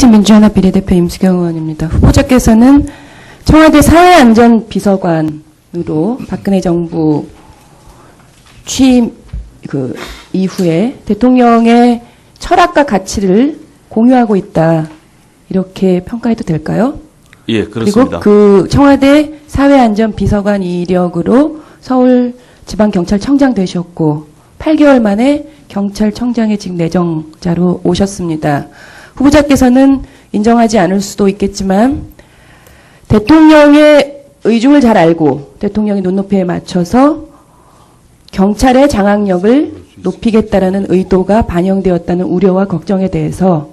민주연합 비례대표 임수경 의원입니다. 후보자께서는 청와대 사회안전비서관으로 박근혜 정부 취임 이후에 대통령의 철학과 가치를 공유하고 있다. 이렇게 평가해도 될까요? 예, 그렇습니다. 그리고 그 청와대 사회안전비서관 이력으로 서울지방경찰청장 되셨고 8개월 만에 경찰청장에 지금 내정자로 오셨습니다. 후보자께서는 인정하지 않을 수도 있겠지만 대통령의 의중을 잘 알고 대통령의 눈높이에 맞춰서 경찰의 장악력을 높이겠다라는 의도가 반영되었다는 우려와 걱정에 대해서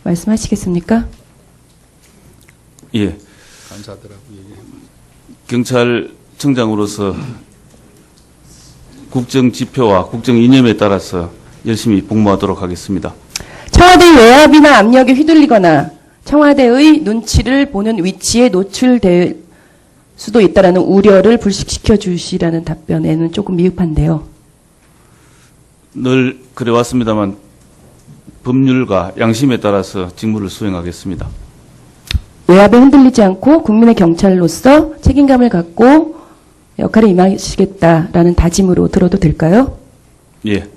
말씀하시겠습니까? 예. 경찰청장으로서 국정 지표와 국정 이념에 따라서 열심히 복무하도록 하겠습니다. 청와대 외압이나 압력에 휘둘리거나 청와대의 눈치를 보는 위치에 노출될 수도 있다라는 우려를 불식시켜 주시라는 답변에는 조금 미흡한데요. 늘 그래왔습니다만 법률과 양심에 따라서 직무를 수행하겠습니다. 외압에 흔들리지 않고 국민의 경찰로서 책임감을 갖고 역할에 임하시겠다라는 다짐으로 들어도 될까요? 예.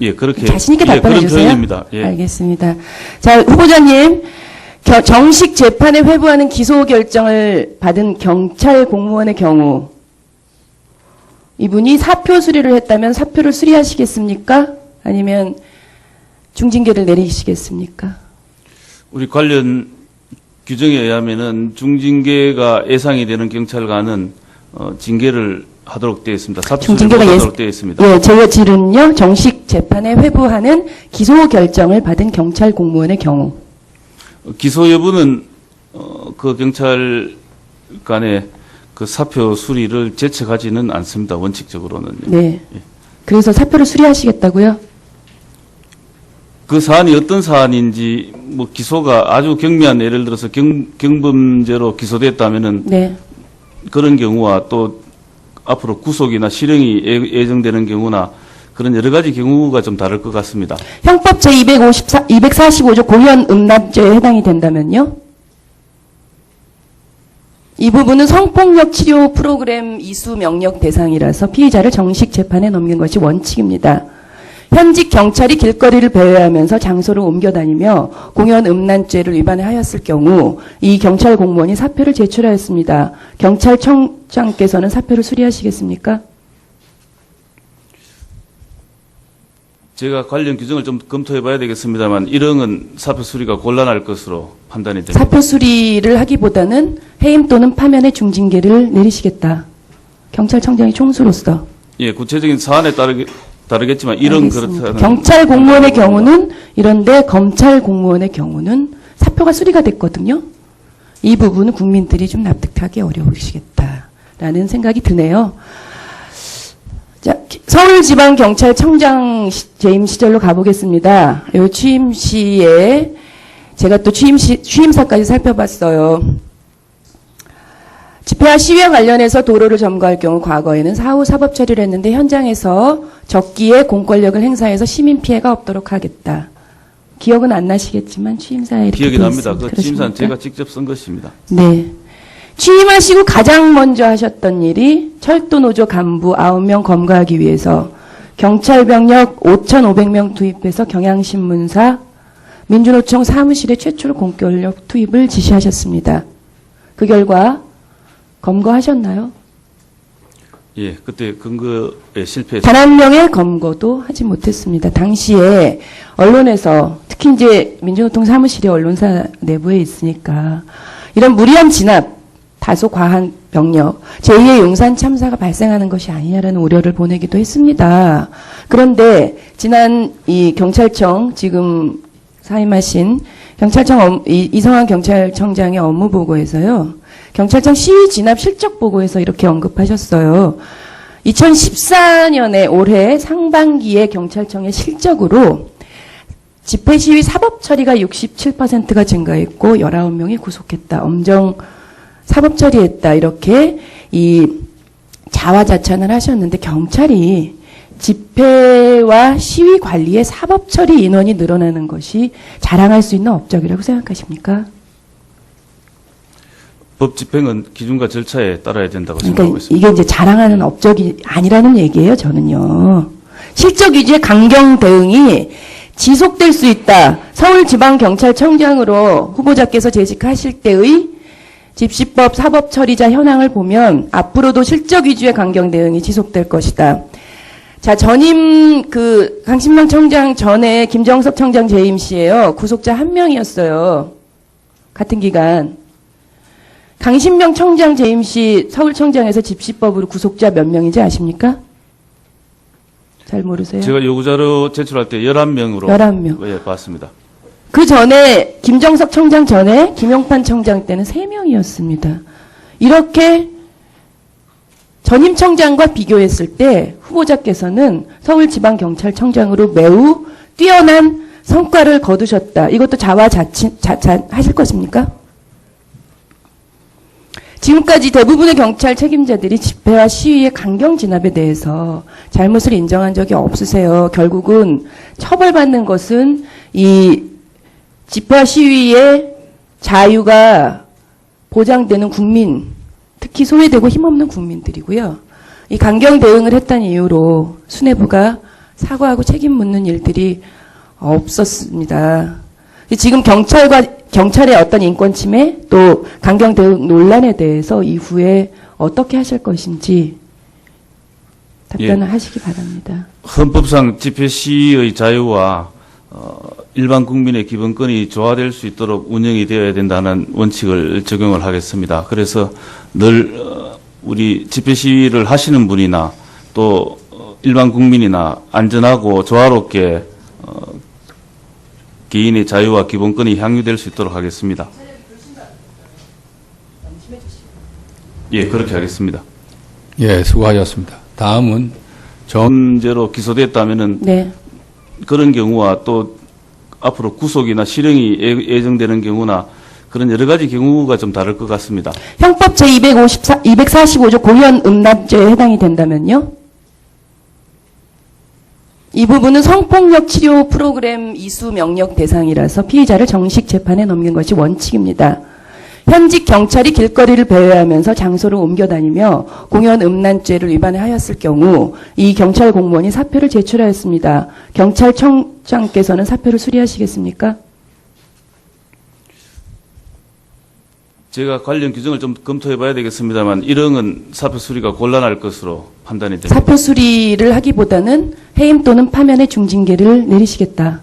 예, 그렇게. 자신 있게 답변해 그런 주세요. 표현입니다. 예. 알겠습니다. 자, 후보자님, 정식 재판에 회부하는 기소 결정을 받은 경찰 공무원의 경우 이분이 사표 수리를 했다면 사표를 수리하시겠습니까? 아니면 중징계를 내리시겠습니까? 우리 관련 규정에 의하면은 중징계가 예상이 되는 경찰관은 징계를 하도록 되어 있습니다. 사표 수리를 하도록 되어 있습니다. 예, 제가 질은요. 정식 재판에 회부하는 기소 결정을 받은 경찰 공무원의 경우. 기소 여부는 그 경찰관의 그 사표 수리를 제척하지는 않습니다. 원칙적으로는. 네. 그래서 사표를 수리하시겠다고요? 그 사안이 어떤 사안인지 뭐 기소가 아주 경미한 예를 들어서 경범죄로 기소됐다면은 네. 그런 경우와 또 앞으로 구속이나 실형이 예정되는 경우나 그런 여러 가지 경우가 좀 다를 것 같습니다. 형법 제245조 공연 음란죄에 해당이 된다면요? 이 부분은 성폭력 치료 프로그램 이수 명령 대상이라서 피의자를 정식 재판에 넘기는 것이 원칙입니다. 현직 경찰이 길거리를 배회하면서 장소를 옮겨다니며 공연 음란죄를 위반하였을 경우 이 경찰 공무원이 사표를 제출하였습니다. 경찰청장께서는 사표를 수리하시겠습니까? 제가 관련 규정을 좀 검토해 봐야 되겠습니다만 1형은 사표 수리가 곤란할 것으로 판단이 됩니다. 사표 수리를 하기보다는 해임 또는 파면의 중징계를 내리시겠다. 경찰청장이 총수로서. 예, 구체적인 사안에 다르겠지만 1형 그렇다는. 경찰 공무원의 경우는 이런데 검찰 공무원의 경우는 사표가 수리가 됐거든요. 이 부분은 국민들이 좀 납득하기 어려우시겠다라는 생각이 드네요. 자, 서울지방경찰청장 재임 시절로 가보겠습니다. 요 취임 시에 제가 또 취임사까지 살펴봤어요. 집회와 시위와 관련해서 도로를 점거할 경우 과거에는 사후 사법 처리를 했는데 현장에서 적기에 공권력을 행사해서 시민 피해가 없도록 하겠다. 기억은 안 나시겠지만 취임사에 이렇게 기억이 납니다. 있습니다. 그 취임사는 제가 직접 쓴 것입니다. 네. 취임하시고 가장 먼저 하셨던 일이 철도노조 간부 9명 검거하기 위해서 경찰병력 5,500명 투입해서 경향신문사 민주노총 사무실에 최초로 공권력 투입을 지시하셨습니다. 그 결과 검거하셨나요? 예, 그때 근거에 실패했습니다. 단 한 명의 검거도 하지 못했습니다. 당시에 언론에서 특히 이제 민주노총 사무실이 언론사 내부에 있으니까 이런 무리한 진압, 다소 과한 병력, 제2의 용산 참사가 발생하는 것이 아니냐라는 우려를 보내기도 했습니다. 그런데 지난 이 경찰청 지금 사임하신 경찰청 이성환 경찰청장의 업무 보고에서요. 경찰청 시위 진압 실적 보고에서 이렇게 언급하셨어요. 2014년에 올해 상반기에 경찰청의 실적으로 집회 시위 사법 처리가 67%가 증가했고 19명이 구속했다. 엄정 사법 처리했다. 이렇게 이 자화자찬을 하셨는데 경찰이 집회와 시위 관리의 사법 처리 인원이 늘어나는 것이 자랑할 수 있는 업적이라고 생각하십니까? 법 집행은 기준과 절차에 따라야 된다고 생각하고 그러니까 있습니다. 이게 이제 자랑하는 업적이 아니라는 얘기예요, 저는요. 실적 위주의 강경 대응이 지속될 수 있다. 서울지방경찰청장으로 후보자께서 재직하실 때의 집시법 사법처리자 현황을 보면 앞으로도 실적 위주의 강경 대응이 지속될 것이다. 자, 전임 강신명 청장 전에 김정석 청장 재임 시에요. 구속자 1명이었어요. 같은 기간. 강신명 청장 재임 시 서울청장에서 집시법으로 구속자 몇 명인지 아십니까? 잘 모르세요? 제가 요구자료 제출할 때 11명으로 11명. 예, 봤습니다. 그 전에 김정석 청장 전에 김용판 청장 때는 3명이었습니다. 이렇게 전임 청장과 비교했을 때 후보자께서는 서울지방경찰청장으로 매우 뛰어난 성과를 거두셨다. 이것도 자화자찬하실 것입니까? 지금까지 대부분의 경찰 책임자들이 집회와 시위의 강경 진압에 대해서 잘못을 인정한 적이 없으세요. 결국은 처벌받는 것은 이 집회와 시위의 자유가 보장되는 국민, 특히 소외되고 힘없는 국민들이고요. 이 강경 대응을 했다는 이유로 수뇌부가 사과하고 책임 묻는 일들이 없었습니다. 지금 경찰의 어떤 인권 침해 또 강경 대응 논란에 대해서 이후에 어떻게 하실 것인지 답변을 하시기 바랍니다. 헌법상 집회 시위의 자유와 일반 국민의 기본권이 조화될 수 있도록 운영이 되어야 된다는 원칙을 적용을 하겠습니다. 그래서 늘 우리 집회 시위를 하시는 분이나 또 일반 국민이나 안전하고 조화롭게 개인의 자유와 기본권이 향유될 수 있도록 하겠습니다. 예, 그렇게 하겠습니다. 예, 수고하셨습니다. 다음은 전제로 기소됐다면은 네. 그런 경우와 또 앞으로 구속이나 실형이 예정되는 경우나 그런 여러 가지 경우가 좀 다를 것 같습니다. 형법 제245조 공연 음란죄에 해당이 된다면요? 이 부분은 성폭력 치료 프로그램 이수 명령 대상이라서 피의자를 정식 재판에 넘긴 것이 원칙입니다. 현직 경찰이 길거리를 배회하면서 장소를 옮겨 다니며 공연 음란죄를 위반하였을 경우 이 경찰 공무원이 사표를 제출하였습니다. 경찰청장께서는 사표를 수리하시겠습니까? 제가 관련 규정을 좀 검토해 봐야 되겠습니다만 일형은 사표 수리가 곤란할 것으로 판단이 됩니다. 사표 수리를 하기보다는 해임 또는 파면의 중징계를 내리시겠다.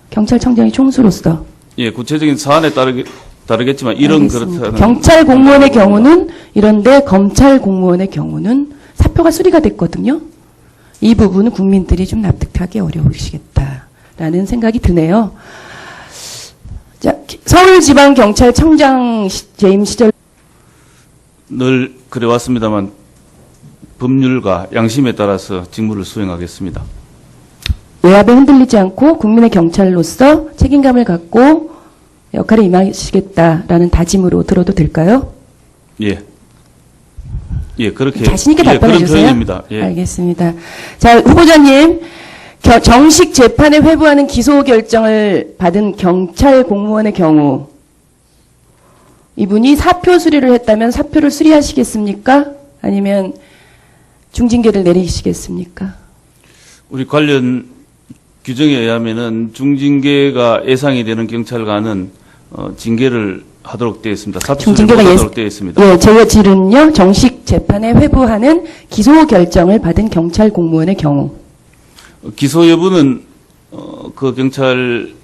경찰청장이 총수로서. 예, 구체적인 사안에 다르겠지만 일형 알겠습니다. 그렇다는 경찰 공무원의 경우는 이런데 검찰 공무원의 경우는 사표가 수리가 됐거든요. 이 부분은 국민들이 좀 납득하기 어려우시겠다라는 생각이 드네요. 자, 서울지방경찰청장 재임 시절 늘 그래왔습니다만 법률과 양심에 따라서 직무를 수행하겠습니다. 외압에 흔들리지 않고 국민의 경찰로서 책임감을 갖고 역할에 임하시겠다라는 다짐으로 들어도 될까요? 예. 예, 그렇게. 자신 있게 답변해 그런 주세요. 표현입니다. 예. 알겠습니다. 자, 후보자님, 정식 재판에 회부하는 기소 결정을 받은 경찰 공무원의 경우 이분이 사표 수리를 했다면 사표를 수리하시겠습니까? 아니면 중징계를 내리시겠습니까? 우리 관련 규정에 의하면은 중징계가 예상이 되는 경찰관은 징계를 하도록 되어 있습니다. 사표 수리를 중징계가 하도록 되어 있습니다. 예, 제어질은요 정식 재판에 회부하는 기소 결정을 받은 경찰 공무원의 경우 기소 여부는 그 경찰관의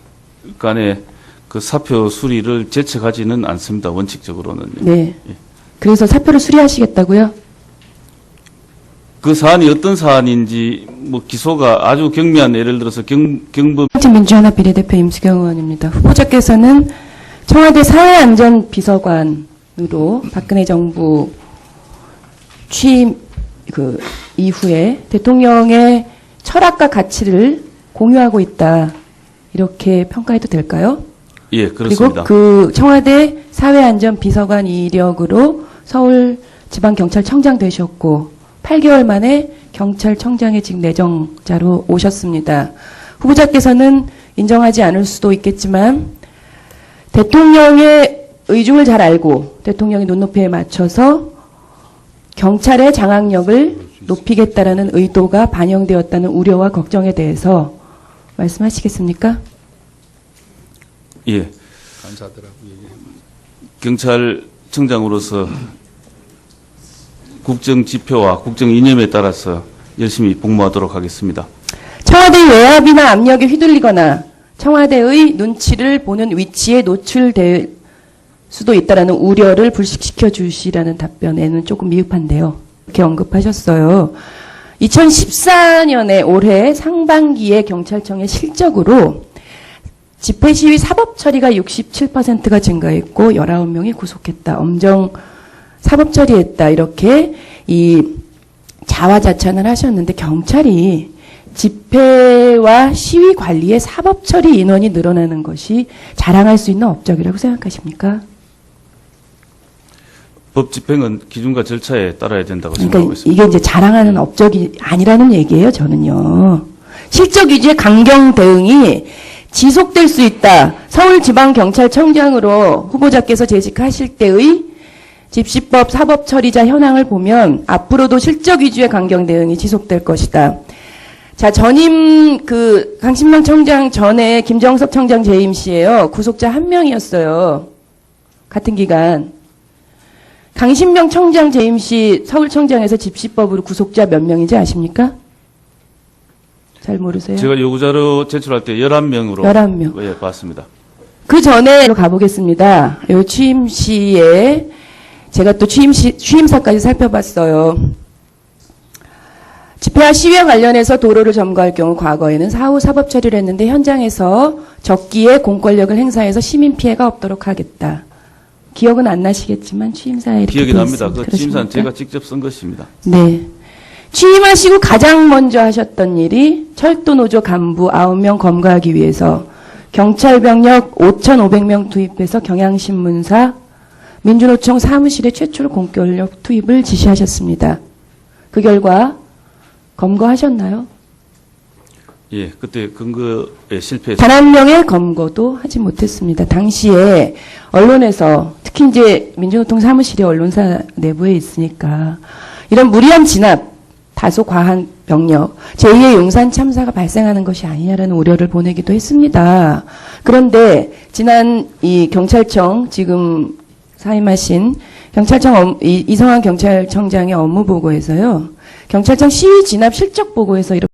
그 사표 수리를 제척하지는 않습니다. 원칙적으로는. 네. 그래서 사표를 수리하시겠다고요? 그 사안이 어떤 사안인지 뭐 기소가 아주 경미한 예를 들어서 경범 민주연합 비례대표 임수경 의원입니다. 후보자께서는 청와대 사회안전비서관으로 박근혜 정부 취임 이후에 대통령의 철학과 가치를 공유하고 있다. 이렇게 평가해도 될까요? 예, 그렇습니다. 그리고 그 청와대 사회안전비서관 이력으로 서울지방경찰청장 되셨고 8개월 만에 경찰청장에 지금 내정자로 오셨습니다. 후보자께서는 인정하지 않을 수도 있겠지만 대통령의 의중을 잘 알고 대통령의 눈높이에 맞춰서 경찰의 장악력을 높이겠다라는 의도가 반영되었다는 우려와 걱정에 대해서 말씀하시겠습니까? 예. 간사들하고 얘기해. 경찰청장으로서 국정 지표와 국정 이념에 따라서 열심히 복무하도록 하겠습니다. 청와대 외압이나 압력에 휘둘리거나 청와대의 눈치를 보는 위치에 노출될 수도 있다라는 우려를 불식시켜 주시라는 답변에는 조금 미흡한데요. 이렇게 언급하셨어요. 2014년에 올해 상반기에 경찰청의 실적으로 집회 시위 사법 처리가 67%가 증가했고 19명이 구속했다. 엄정 사법 처리했다. 이렇게 이 자화자찬을 하셨는데 경찰이 집회와 시위 관리에 사법 처리 인원이 늘어나는 것이 자랑할 수 있는 업적이라고 생각하십니까? 법 집행은 기준과 절차에 따라야 된다고 생각하고 그러니까 있습니다. 이게 이제 자랑하는 업적이 아니라는 얘기예요, 저는요. 실적 위주의 강경 대응이 지속될 수 있다. 서울지방경찰청장으로 후보자께서 재직하실 때의 집시법 사법처리자 현황을 보면 앞으로도 실적 위주의 강경 대응이 지속될 것이다. 자, 전임 강신명 청장 전에 김정석 청장 재임 시에요. 구속자 1명이었어요. 같은 기간. 강신명 청장 재임 시 서울청장에서 집시법으로 구속자 몇 명인지 아십니까? 잘 모르세요? 제가 요구자료 제출할 때 11명으로 11명. 예, 봤습니다. 그 전에 가보겠습니다. 요 취임 시에 제가 또 취임사까지 살펴봤어요. 집회와 시위와 관련해서 도로를 점거할 경우 과거에는 사후 사법 처리를 했는데 현장에서 적기에 공권력을 행사해서 시민 피해가 없도록 하겠다. 기억은 안 나시겠지만 취임사에 이렇게 기억이 돼 납니다. 있습니다. 그 취임사는 그렇습니까? 제가 직접 쓴 것입니다. 네. 취임하시고 가장 먼저 하셨던 일이 철도노조 간부 9명 검거하기 위해서 경찰병력 5,500명 투입해서 경향신문사 민주노총 사무실에 최초로 공권력 투입을 지시하셨습니다. 그 결과 검거하셨나요? 예, 그때 근거에 실패했습니다. 단 한 명의 검거도 하지 못했습니다. 당시에 언론에서 특히 이제 민주노총 사무실이 언론사 내부에 있으니까 이런 무리한 진압, 다소 과한 병력, 제2의 용산 참사가 발생하는 것이 아니냐라는 우려를 보내기도 했습니다. 그런데 지난 이 경찰청 지금 사임하신 경찰청 이성환 경찰청장의 업무 보고에서요. 경찰청 시위 진압 실적 보고에서 이렇게